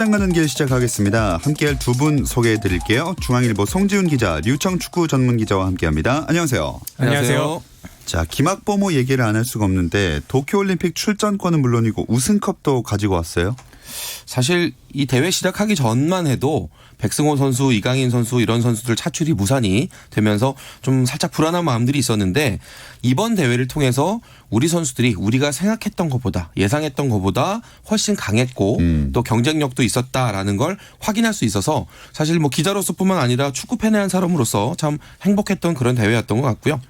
시장 가는 길 시작하겠습니다. 함께할 두 분 소개해드릴게요. 중앙일보 송지훈 기자, 류청 축구 전문 기자와 함께합니다. 안녕하세요. 안녕하세요. 자, 김학범호 얘기를 안 할 수가 없는데 도쿄올림픽 출전권은 물론이고 우승컵도 가지고 왔어요. 사실 이 대회 시작하기 전만 해도 백승호 선수, 이강인 선수 이런 선수들 차출이 무산이 되면서 좀 살짝 불안한 마음들이 있었는데 이번 대회를 통해서 우리 선수들이 우리가 생각했던 것보다 예상했던 것보다 훨씬 강했고 또 경쟁력도 있었다라는 걸 확인할 수 있어서 사실 뭐 기자로서뿐만 아니라 축구 팬의 한 사람으로서 참 행복했던 그런 대회였던 것 같고요.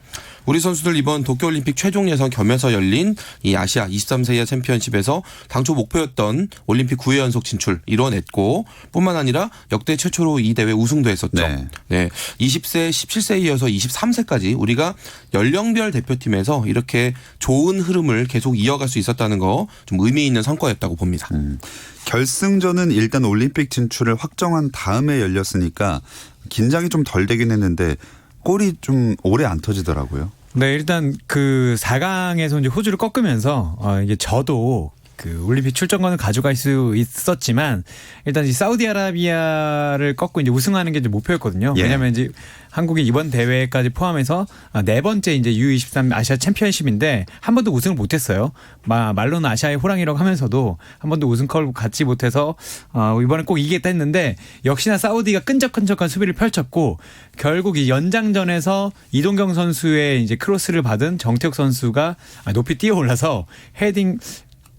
우리 선수들 이번 도쿄올림픽 최종 예선 겸해서 열린 이 아시아 23세 이하 챔피언십에서 당초 목표였던 올림픽 9회 연속 진출 이뤄냈고 뿐만 아니라 역대 최초로 이 대회 우승도 했었죠. 네. 20세, 17세에 이어서 23세까지 우리가 연령별 대표팀에서 이렇게 좋은 흐름을 계속 이어갈 수 있었다는 거 좀 의미 있는 성과였다고 봅니다. 결승전은 일단 올림픽 진출을 확정한 다음에 열렸으니까 긴장이 좀 덜 되긴 했는데 골이 좀 오래 안 터지더라고요. 네, 일단 그 4강에서 이제 호주를 꺾으면서 이게 저도 그 올림픽 출전권을 가져갈 수 있었지만 일단 이 사우디아라비아를 꺾고 이제 우승하는 게 이제 목표였거든요. 예. 왜냐하면 이제 한국이 이번 대회까지 포함해서 네 번째 이제 U23 아시아 챔피언십인데 한 번도 우승을 못했어요. 말로는 아시아의 호랑이라고 하면서도 한 번도 우승컵을 갖지 못해서 이번에 꼭 이기겠다 했는데 역시나 사우디가 끈적끈적한 수비를 펼쳤고 결국 이 연장전에서 이동경 선수의 이제 크로스를 받은 정태욱 선수가 높이 뛰어올라서 헤딩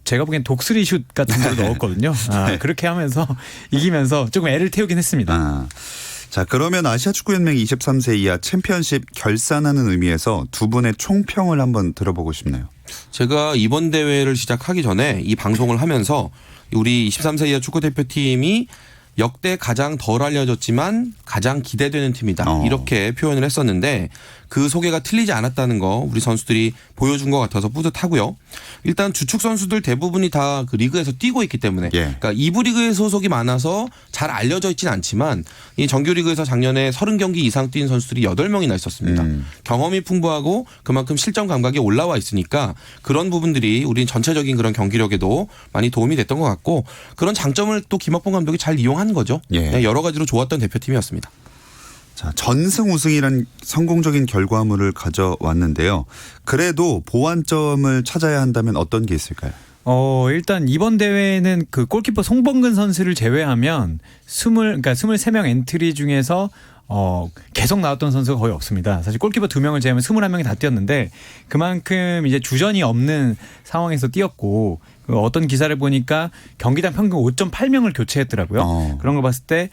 제가 보기엔 독수리 슛 같은 걸 넣었거든요. 그렇게 하면서 이기면서 조금 애를 태우긴 했습니다. 자, 그러면 아시아축구연맹 23세 이하 챔피언십 결산하는 의미에서 두 분의 총평을 한번 들어보고 싶네요. 제가 이번 대회를 시작하기 전에 이 방송을 하면서 우리 23세 이하 축구대표팀이 역대 가장 덜 알려졌지만 가장 기대되는 팀이다. 이렇게 표현을 했었는데 그 소개가 틀리지 않았다는 거 우리 선수들이 보여준 것 같아서 뿌듯하고요. 일단 주축 선수들 대부분이 다 그 리그에서 뛰고 있기 때문에 그러니까 2부 리그에 소속이 많아서 잘 알려져 있지는 않지만 이 정규리그에서 작년에 30경기 이상 뛴 선수들이 8명이나 있었습니다. 경험이 풍부하고 그만큼 실전 감각이 올라와 있으니까 그런 부분들이 우리 전체적인 그런 경기력에도 많이 도움이 됐던 것 같고 그런 장점을 또 김학범 감독이 잘 이용한 거죠. 여러 가지로 좋았던 대표팀이었습니다. 자, 전승 우승이란 성공적인 결과물을 가져왔는데요. 그래도 보완점을 찾아야 한다면 어떤 게 있을까요? 일단 이번 대회는 그 골키퍼 송범근 선수를 제외하면 23명 엔트리 중에서 계속 나왔던 선수가 거의 없습니다. 사실 골키퍼 2명을 제외하면 21명이 다 뛰었는데 그만큼 이제 주전이 없는 상황에서 뛰었고 어떤 기사를 보니까 경기당 평균 5.8명을 교체했더라고요. 그런 걸 봤을 때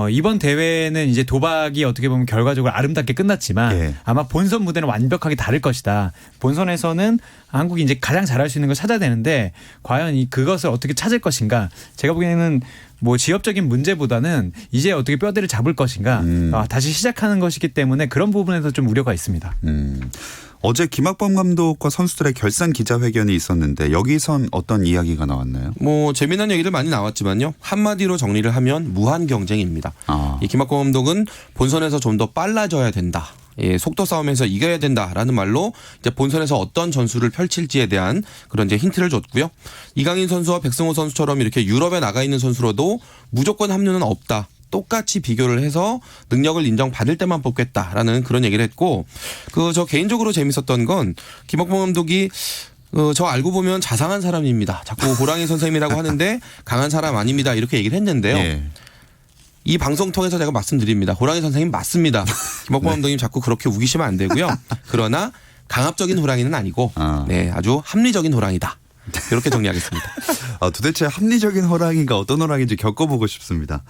이번 대회는 이제 도박이 어떻게 보면 결과적으로 아름답게 끝났지만 아마 본선 무대는 완벽하게 다를 것이다. 본선에서는 한국이 이제 가장 잘할 수 있는 걸 찾아야 되는데 과연 그것을 어떻게 찾을 것인가. 제가 보기에는 뭐 지역적인 문제보다는 이제 어떻게 뼈대를 잡을 것인가 다시 시작하는 것이기 때문에 그런 부분에서 좀 우려가 있습니다. 어제 김학범 감독과 선수들의 결산 기자회견이 있었는데 여기선 어떤 이야기가 나왔나요? 뭐 재미난 얘기들 많이 나왔지만요. 한마디로 정리를 하면 무한 경쟁입니다. 이 김학범 감독은 본선에서 좀 더 빨라져야 된다. 속도 싸움에서 이겨야 된다라는 말로 이제 본선에서 어떤 전술을 펼칠지에 대한 그런 이제 힌트를 줬고요. 이강인 선수와 백승호 선수처럼 이렇게 유럽에 나가 있는 선수로도 무조건 합류는 없다. 똑같이 비교를 해서 능력을 인정받을 때만 뽑겠다라는 그런 얘기를 했고 저 개인적으로 재밌었던 건 김학범 감독이 저 알고 보면 자상한 사람입니다. 자꾸 호랑이 선생님이라고 하는데 강한 사람 아닙니다. 이렇게 얘기를 했는데요. 이 방송 통해서 제가 말씀드립니다. 호랑이 선생님 맞습니다. 김학범 감독님 자꾸 그렇게 우기시면 안 되고요. 그러나 강압적인 호랑이는 아니고 아주 합리적인 호랑이다. 이렇게 정리하겠습니다. 도대체 합리적인 호랑이가 어떤 호랑이인지 겪어보고 싶습니다.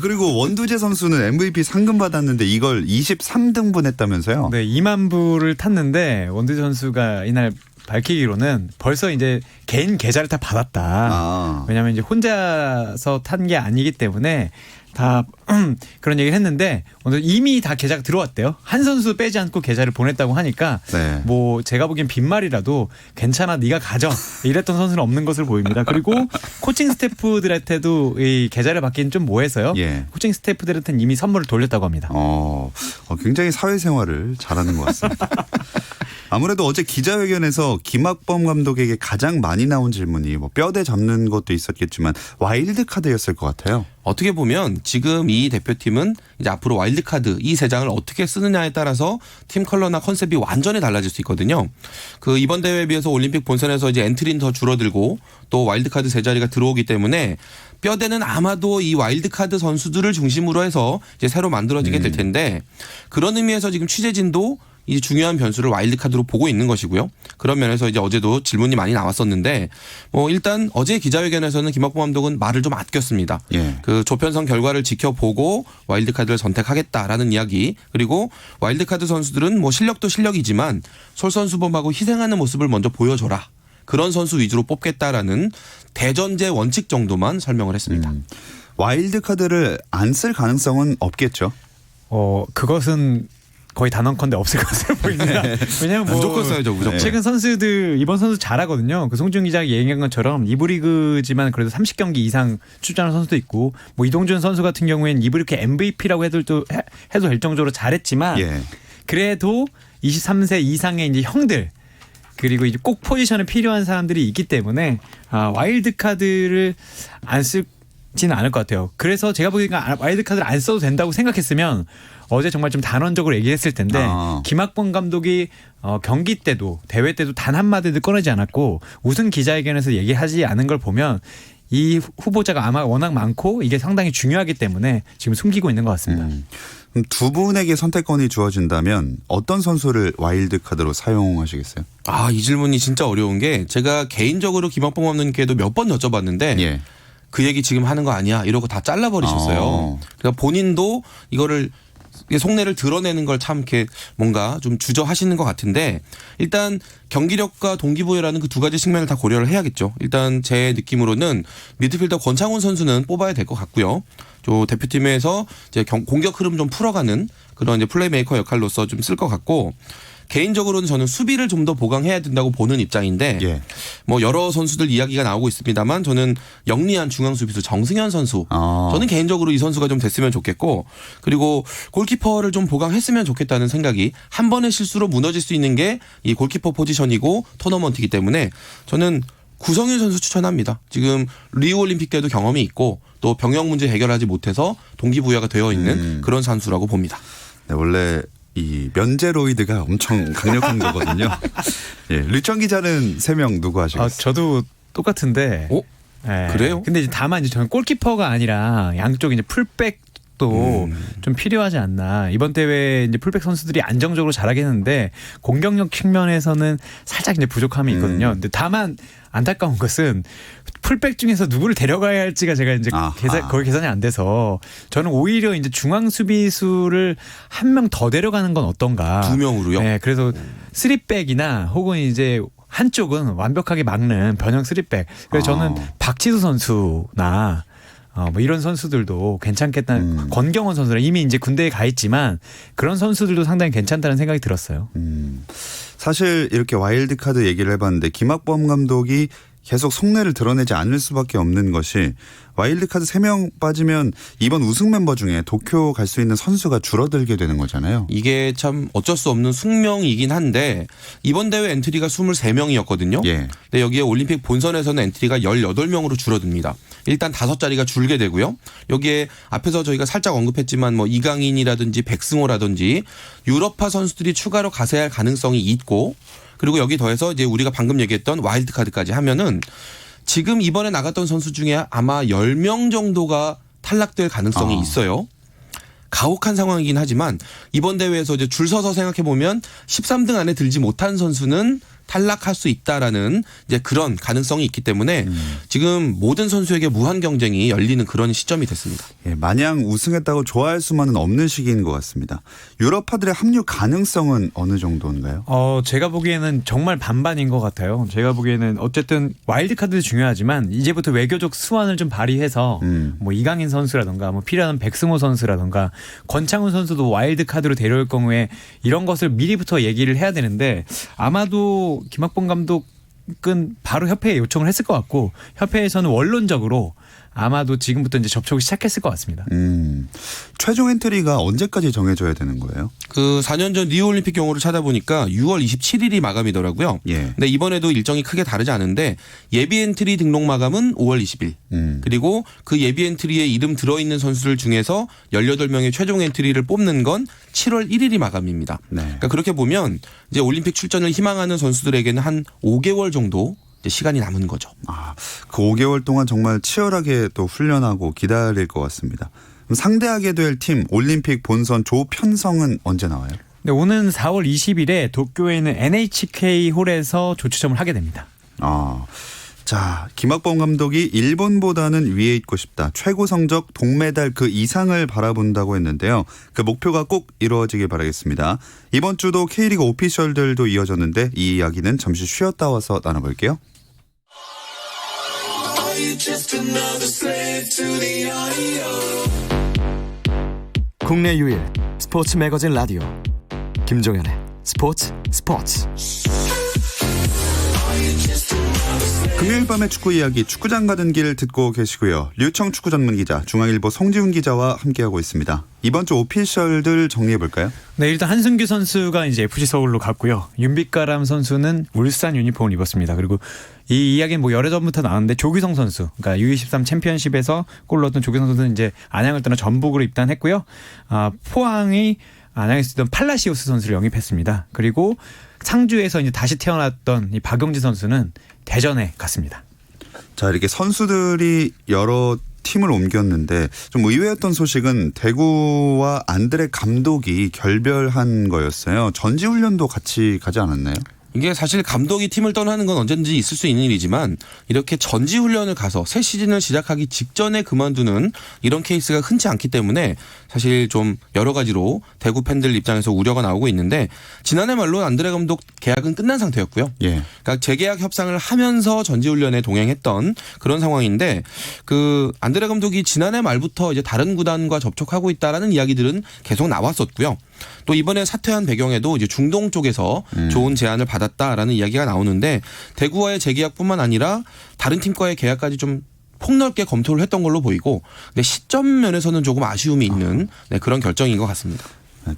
그리고 원두재 선수는 MVP 상금 받았는데 이걸 23등분 했다면서요? 네, 2만 부를 탔는데 원두재 선수가 이날 밝히기로는 벌써 이제 개인 계좌를 다 받았다. 왜냐하면 이제 혼자서 탄 게 아니기 때문에 다 그런 얘기를 했는데 오늘 이미 다 계좌가 들어왔대요. 한 선수 빼지 않고 계좌를 보냈다고 하니까 뭐 제가 보기엔 빈말이라도 괜찮아 네가 가져 이랬던 선수는 없는 것으로 보입니다. 그리고 코칭 스태프들한테도 이 계좌를 받기는 좀 뭐해서요. 코칭 스태프들한테는 이미 선물을 돌렸다고 합니다. 굉장히 사회생활을 잘하는 것 같습니다. 아무래도 어제 기자회견에서 김학범 감독에게 가장 많이 나온 질문이 뭐 뼈대 잡는 것도 있었겠지만 와일드 카드였을 것 같아요. 어떻게 보면 지금 이 대표팀은 이제 앞으로 와일드카드 이 세 장을 어떻게 쓰느냐에 따라서 팀 컬러나 컨셉이 완전히 달라질 수 있거든요. 그 이번 대회에 비해서 올림픽 본선에서 이제 엔트리는 더 줄어들고 또 와일드카드 세 자리가 들어오기 때문에 뼈대는 아마도 이 와일드카드 선수들을 중심으로 해서 이제 새로 만들어지게 될 텐데 그런 의미에서 지금 취재진도 이 중요한 변수를 와일드카드로 보고 있는 것이고요. 그런 면에서 이제 어제도 질문이 많이 나왔었는데 뭐 일단 어제 기자회견에서는 김학범 감독은 말을 좀 아꼈습니다. 예. 그 조편성 결과를 지켜보고 와일드카드를 선택하겠다라는 이야기 그리고 와일드카드 선수들은 뭐 실력도 실력이지만 솔선수범하고 희생하는 모습을 먼저 보여줘라. 그런 선수 위주로 뽑겠다라는 대전제 원칙 정도만 설명을 했습니다. 와일드 카드를 안 쓸 가능성은 없겠죠. 그것은 거의 단언컨대 없을 것으로 보입니다. 왜냐하면 뭐 무조건 써야죠, 무조건. 최근 선수들 이번 선수 잘하거든요. 그 송준 기자가 얘기한 것처럼 2부 리그지만 그래도 30경기 이상 출전한 선수도 있고 뭐 이동준 선수 같은 경우에는 2부 리그 MVP라고 해도 될 정도로 잘했지만 예. 그래도 23세 이상의 이제 형들 그리고 이제 꼭 포지션에 필요한 사람들이 있기 때문에 와일드 카드를 안 쓰지는 않을 것 같아요. 그래서 제가 보기에는 와일드 카드를 안 써도 된다고 생각했으면 어제 정말 좀 단언적으로 얘기했을 텐데 김학범 감독이 경기 때도 대회 때도 단 한마디도 꺼내지 않았고 우승 기자회견에서 얘기하지 않은 걸 보면 이 후보자가 아마 워낙 많고 이게 상당히 중요하기 때문에 지금 숨기고 있는 것 같습니다. 그럼 두 분에게 선택권이 주어진다면 어떤 선수를 와일드 카드로 사용하시겠어요? 이 질문이 진짜 어려운 게 제가 개인적으로 김학범 감독님께도 몇 번 여쭤봤는데 예. 그 얘기 지금 하는 거 아니야 이러고 다 잘라버리셨어요. 그러니까 본인도 이거를 속내를 드러내는 걸 참 이렇게 뭔가 좀 주저하시는 것 같은데 일단 경기력과 동기부여라는 그 두 가지 측면을 다 고려를 해야겠죠. 일단 제 느낌으로는 미드필더 권창훈 선수는 뽑아야 될 것 같고요. 또 대표팀에서 이제 공격 흐름 좀 풀어가는 그런 이제 플레이메이커 역할로서 좀 쓸 것 같고 개인적으로는 저는 수비를 좀 더 보강해야 된다고 보는 입장인데 예. 뭐 여러 선수들 이야기가 나오고 있습니다만 저는 영리한 중앙 수비수 정승현 선수 저는 개인적으로 이 선수가 좀 됐으면 좋겠고 그리고 골키퍼를 좀 보강했으면 좋겠다는 생각이 한 번의 실수로 무너질 수 있는 게 이 골키퍼 포지션이고 토너먼트이기 때문에 저는 구성윤 선수 추천합니다. 지금 리우 올림픽 때도 경험이 있고 또 병역 문제 해결하지 못해서 동기부여가 되어 있는 그런 선수라고 봅니다. 네, 원래 이 면제로이드가 엄청 강력한 거거든요. 예, 류청 기자는 3명 누구 하시겠어요? 저도 똑같은데. 네. 그래요? 근데 이제 다만 이제 저는 골키퍼가 아니라 양쪽 이제 풀백도 좀 필요하지 않나. 이번 대회 이제 풀백 선수들이 안정적으로 잘하겠는데 공격력 측면에서는 살짝 이제 부족함이 있거든요. 근데 다만 안타까운 것은 풀백 중에서 누구를 데려가야 할지가 제가 이제 거의 계산이 안 돼서 저는 오히려 이제 중앙 수비수를 한 명 더 데려가는 건 어떤가. 2명으로요? 네, 그래서 3백이나 혹은 이제 한쪽은 완벽하게 막는 변형 3백. 그래서 저는 박지수 선수나 뭐 이런 선수들도 괜찮겠다는 권경원 선수랑 이미 이제 군대에 가 있지만 그런 선수들도 상당히 괜찮다는 생각이 들었어요. 사실 이렇게 와일드 카드 얘기를 해봤는데 김학범 감독이 계속 속내를 드러내지 않을 수밖에 없는 것이 와일드 카드 3명 빠지면 이번 우승 멤버 중에 도쿄 갈 수 있는 선수가 줄어들게 되는 거잖아요. 이게 참 어쩔 수 없는 숙명이긴 한데 이번 대회 엔트리가 23명이었거든요. 예. 근데 여기에 올림픽 본선에서는 엔트리가 18명으로 줄어듭니다. 일단 5자리가 줄게 되고요. 여기에 앞에서 저희가 살짝 언급했지만 뭐 이강인이라든지 백승호라든지 유럽파 선수들이 추가로 가세할 야 가능성이 있고 그리고 여기 더해서 이제 우리가 방금 얘기했던 와일드 카드까지 하면은 지금 이번에 나갔던 선수 중에 아마 10명 정도가 탈락될 가능성이 있어요. 가혹한 상황이긴 하지만 이번 대회에서 이제 줄 서서 생각해 보면 13등 안에 들지 못한 선수는 탈락할 수 있다라는 이제 그런 가능성이 있기 때문에 지금 모든 선수에게 무한 경쟁이 열리는 그런 시점이 됐습니다. 예, 마냥 우승했다고 좋아할 수만은 없는 시기인 것 같습니다. 유럽파들의 합류 가능성은 어느 정도인가요? 제가 보기에는 정말 반반인 것 같아요. 제가 보기에는 어쨌든 와일드 카드도 중요하지만 이제부터 외교적 수완을 좀 발휘해서 뭐 이강인 선수라든가 뭐 필요한 백승호 선수라든가 권창훈 선수도 와일드 카드로 데려올 경우에 이런 것을 미리부터 얘기를 해야 되는데 아마도 김학범 감독은 바로 협회에 요청을 했을 것 같고 협회에서는 원론적으로 아마도 지금부터 이제 접촉을 시작했을 것 같습니다. 최종 엔트리가 언제까지 정해져야 되는 거예요? 그 4년 전 리우올림픽 경우를 찾아보니까 6월 27일이 마감이더라고요. 예. 근데 이번에도 일정이 크게 다르지 않은데 예비 엔트리 등록 마감은 5월 20일. 그리고 그 예비 엔트리에 이름 들어있는 선수들 중에서 18명의 최종 엔트리를 뽑는 건 7월 1일이 마감입니다. 네. 그러니까 그렇게 보면 이제 올림픽 출전을 희망하는 선수들에게는 한 5개월 정도 이제 시간이 남은 거죠. 그 5개월 동안 정말 치열하게 또 훈련하고 기다릴 것 같습니다. 그럼 상대하게 될 팀 올림픽 본선 조 편성은 언제 나와요? 네, 오는 4월 20일에 도쿄에 있는 NHK 홀에서 조추첨을 하게 됩니다. 자, 김학범 감독이 일본보다는 위에 있고 싶다. 최고 성적 동메달 그 이상을 바라본다고 했는데요. 그 목표가 꼭 이루어지길 바라겠습니다. 이번 주도 K리그 오피셜들도 이어졌는데 이 이야기는 잠시 쉬었다 와서 나눠볼게요. 국내 유일 스포츠 매거진 라디오 김종현의 스포츠. 금요일 밤의 축구 이야기 축구장 가는 길 듣고 계시고요. 류청 축구 전문 기자 중앙일보 송지훈 기자와 함께하고 있습니다. 이번 주 오피셜들 정리해볼까요? 네, 일단 한승규 선수가 이제 FC 서울로 갔고요. 윤빛가람 선수는 울산 유니폼을 입었습니다. 그리고 이 이야기는 뭐 여러 전부터 나왔는데 조규성 선수, 그러니까 U23 챔피언십에서 골 넣었던 조규성 선수는 이제 안양을 떠나 전북으로 입단했고요. 포항이 안양에서 쓰던 팔라시오스 선수를 영입했습니다. 그리고 상주에서 이제 다시 태어났던 이 박용진 선수는 대전에 갔습니다. 자, 이렇게 선수들이 여러 팀을 옮겼는데 좀 의외였던 소식은 대구와 안드레 감독이 결별한 거였어요. 전지훈련도 같이 가지 않았나요? 이게 사실 감독이 팀을 떠나는 건 언제든지 있을 수 있는 일이지만 이렇게 전지훈련을 가서 새 시즌을 시작하기 직전에 그만두는 이런 케이스가 흔치 않기 때문에 사실 좀 여러 가지로 대구 팬들 입장에서 우려가 나오고 있는데 지난해 말로 안드레 감독 계약은 끝난 상태였고요. 예. 그러니까 재계약 협상을 하면서 전지훈련에 동행했던 그런 상황인데 그 안드레 감독이 지난해 말부터 이제 다른 구단과 접촉하고 있다라는 이야기들은 계속 나왔었고요. 또 이번에 사퇴한 배경에도 이제 중동 쪽에서 좋은 제안을 받았다라는 이야기가 나오는데 대구와의 재계약뿐만 아니라 다른 팀과의 계약까지 좀 폭넓게 검토를 했던 걸로 보이고 근데 시점 면에서는 조금 아쉬움이 있는 그런 결정인 것 같습니다.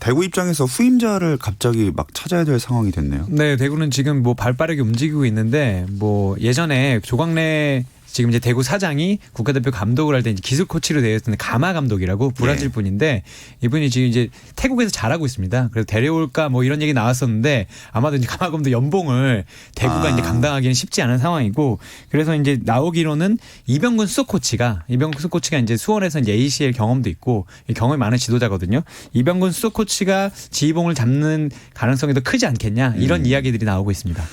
대구 입장에서 후임자를 갑자기 막 찾아야 될 상황이 됐네요. 네, 대구는 지금 뭐 발빠르게 움직이고 있는데 뭐 예전에 조광래 지금 이제 대구 사장이 국가대표 감독을 할 때 이제 기술 코치로 되어 있었는데 가마 감독이라고 브라질 분인데 이분이 지금 이제 태국에서 잘하고 있습니다. 그래서 데려올까 뭐 이런 얘기 나왔었는데 아마도 이제 가마 감독 연봉을 대구가 이제 감당하기는 쉽지 않은 상황이고 그래서 이제 나오기로는 이병근 수석 코치가 이제 수원에서 이제 ACL 경험도 있고 경험이 많은 지도자거든요. 이병근 수석 코치가 지휘봉을 잡는 가능성이 더 크지 않겠냐 이런 이야기들이 나오고 있습니다.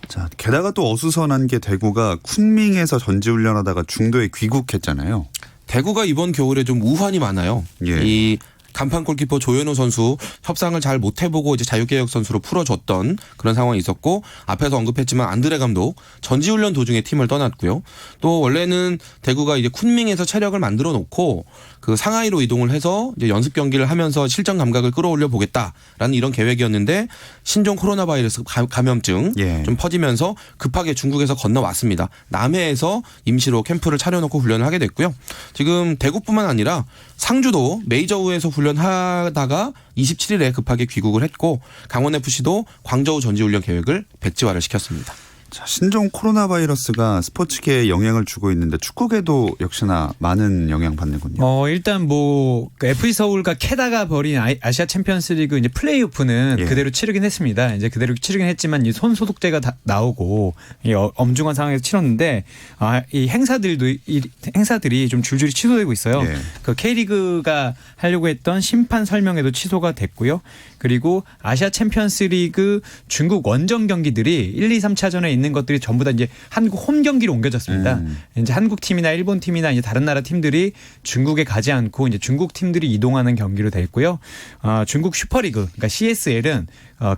자, 게다가 또 어수선한 게 대구가 쿤밍에서 전지훈련하다가 중도에 귀국했잖아요. 대구가 이번 겨울에 좀 우환이 많아요. 예. 이 간판 골키퍼 조현우 선수 협상을 잘 못 해보고 이제 자유개혁 선수로 풀어줬던 그런 상황이 있었고 앞에서 언급했지만 안드레 감독 전지훈련 도중에 팀을 떠났고요. 또 원래는 대구가 이제 쿤밍에서 체력을 만들어 놓고 그 상하이로 이동을 해서 이제 연습 경기를 하면서 실전 감각을 끌어올려 보겠다라는 이런 계획이었는데 신종 코로나 바이러스 감염증 예. 좀 퍼지면서 급하게 중국에서 건너왔습니다. 남해에서 임시로 캠프를 차려놓고 훈련을 하게 됐고요. 지금 대구뿐만 아니라 상주도 메이저우에서 훈련하다가 27일에 급하게 귀국을 했고 강원FC도 광저우 전지훈련 계획을 백지화를 시켰습니다. 자, 신종 코로나 바이러스가 스포츠계에 영향을 주고 있는데 축구계도 역시나 많은 영향 받는군요. 일단 뭐 FC 서울과 캐다가 벌인 아시아 챔피언스리그 이제 플레이오프는 예. 그대로 치르긴 했습니다. 이제 그대로 치르긴 했지만 이 손 소독제가 다 나오고 이 엄중한 상황에서 치렀는데 이 행사들이 좀 줄줄이 취소되고 있어요. 예. 그 K리그가 하려고 했던 심판 설명회도 취소가 됐고요. 그리고 아시아 챔피언스리그 중국 원정 경기들이 1, 2, 3차전에 있는 것들이 전부 다 이제 한국 홈 경기로 옮겨졌습니다. 이제 한국 팀이나 일본 팀이나 이제 다른 나라 팀들이 중국에 가지 않고 이제 중국 팀들이 이동하는 경기로 됐고요. 중국 슈퍼리그 그러니까 CSL은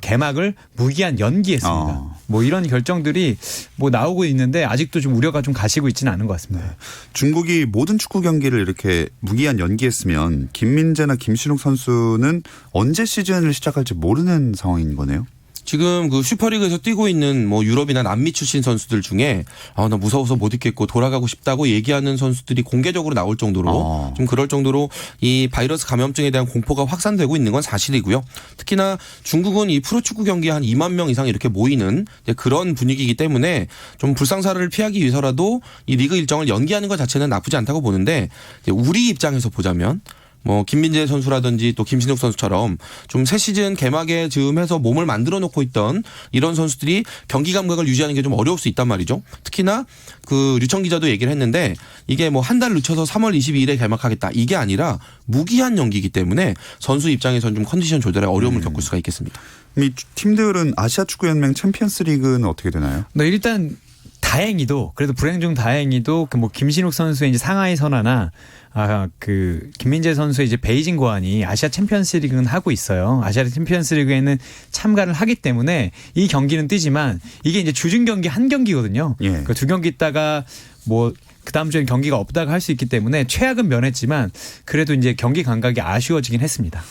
개막을 무기한 연기했습니다. 뭐 이런 결정들이 뭐 나오고 있는데 아직도 좀 우려가 좀 가시고 있지는 않은 것 같습니다. 네. 중국이 모든 축구 경기를 이렇게 무기한 연기했으면 김민재나 김신욱 선수는 언제 시즌을 시작할지 모르는 상황인 거네요. 지금 그 슈퍼리그에서 뛰고 있는 뭐 유럽이나 남미 출신 선수들 중에 나 무서워서 못 있겠고 돌아가고 싶다고 얘기하는 선수들이 공개적으로 나올 정도로 좀 그럴 정도로 이 바이러스 감염증에 대한 공포가 확산되고 있는 건 사실이고요. 특히나 중국은 이 프로축구 경기에 한 2만 명 이상 이렇게 모이는 그런 분위기이기 때문에 좀 불상사를 피하기 위해서라도 이 리그 일정을 연기하는 것 자체는 나쁘지 않다고 보는데 우리 입장에서 보자면 뭐 김민재 선수라든지 또 김신욱 선수처럼 좀 새 시즌 개막에 즈음해서 몸을 만들어 놓고 있던 이런 선수들이 경기 감각을 유지하는 게 좀 어려울 수 있단 말이죠. 특히나 그 류청 기자도 얘기를 했는데 이게 뭐 한 달 늦춰서 3월 22일에 개막하겠다 이게 아니라 무기한 연기이기 때문에 선수 입장에서는 좀 컨디션 조절에 어려움을 겪을 수가 있겠습니다. 이 팀들은 아시아 축구 연맹 챔피언스 리그는 어떻게 되나요? 네, 일단 다행히도 그래도 불행 중 다행히도 그 뭐 김신욱 선수의 이제 상하이 선화나 그 김민재 선수의 이제 베이징 고안이 아시아 챔피언스 리그는 하고 있어요. 아시아 챔피언스 리그에는 참가를 하기 때문에 이 경기는 뛰지만 이게 이제 주중 경기 한 경기거든요. 예. 그 두 경기 있다가 뭐 그 다음 주엔 경기가 없다가 할 수 있기 때문에 최악은 면했지만 그래도 이제 경기 감각이 아쉬워지긴 했습니다.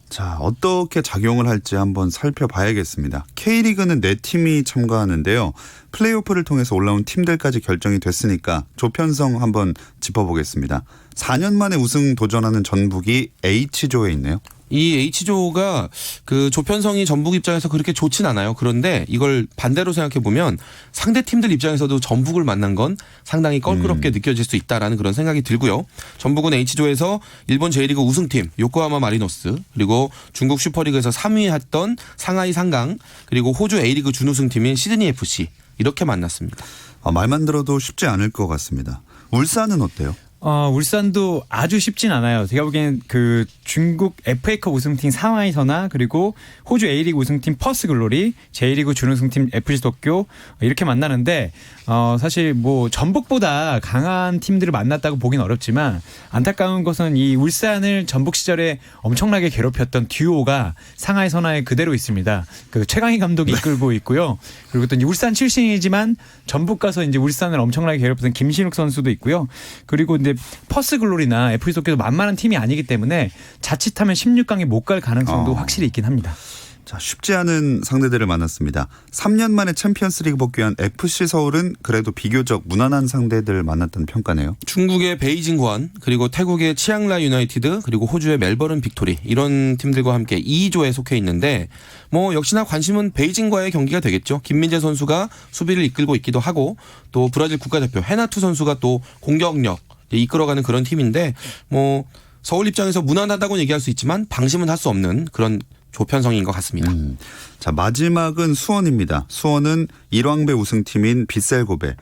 자, 어떻게 작용을 할지 한번 살펴봐야겠습니다. K리그는 4팀이 참가하는데요. 플레이오프를 통해서 올라온 팀들까지 결정이 됐으니까 조편성 한번 짚어보겠습니다. 4년 만에 우승 도전하는 전북이 H조에 있네요. 이 H조가 그 조편성이 전북 입장에서 그렇게 좋진 않아요. 그런데 이걸 반대로 생각해 보면 상대 팀들 입장에서도 전북을 만난 건 상당히 껄끄럽게 느껴질 수 있다라는 그런 생각이 들고요. 전북은 H조에서 일본 J리그 우승팀 요코하마 마리노스 그리고 중국 슈퍼리그에서 3위 했던 상하이 상강 그리고 호주 A리그 준우승팀인 시드니 FC 이렇게 만났습니다. 말만 들어도 쉽지 않을 것 같습니다. 울산은 어때요? 울산도 아주 쉽진 않아요. 제가 보기엔 그 중국 FA컵 우승팀 상하이 선화 그리고 호주 A리그 우승팀 퍼스 글로리, J리그 준우승팀 FC 도쿄 이렇게 만나는데 사실 뭐 전북보다 강한 팀들을 만났다고 보긴 어렵지만 안타까운 것은 이 울산을 전북 시절에 엄청나게 괴롭혔던 듀오가 상하이 선화에 그대로 있습니다. 그 최강희 감독이 이끌고 있고요. 그리고 또 이제 울산 출신이지만 전북 가서 이제 울산을 엄청나게 괴롭혔던 김신욱 선수도 있고요. 그리고 이제 퍼스 글로리나 FC 도쿄도 만만한 팀이 아니기 때문에 자칫하면 16강에 못 갈 가능성도 확실히 있긴 합니다. 자, 쉽지 않은 상대들을 만났습니다. 3년 만에 챔피언스리그 복귀한 FC 서울은 그래도 비교적 무난한 상대들을 만났다는 평가네요. 중국의 베이징 고안 그리고 태국의 치앙라이 유나이티드 그리고 호주의 멜버른 빅토리 이런 팀들과 함께 2조에 속해 있는데 뭐 역시나 관심은 베이징과의 경기가 되겠죠. 김민재 선수가 수비를 이끌고 있기도 하고 또 브라질 국가대표 헤나투 선수가 또 공격력 이끌어가는 그런 팀인데 뭐 서울 입장에서 무난하다고 얘기할 수 있지만 방심은 할 수 없는 그런 조편성인 것 같습니다. 자, 마지막은 수원입니다. 수원은 일왕배 우승팀인 빗셀고베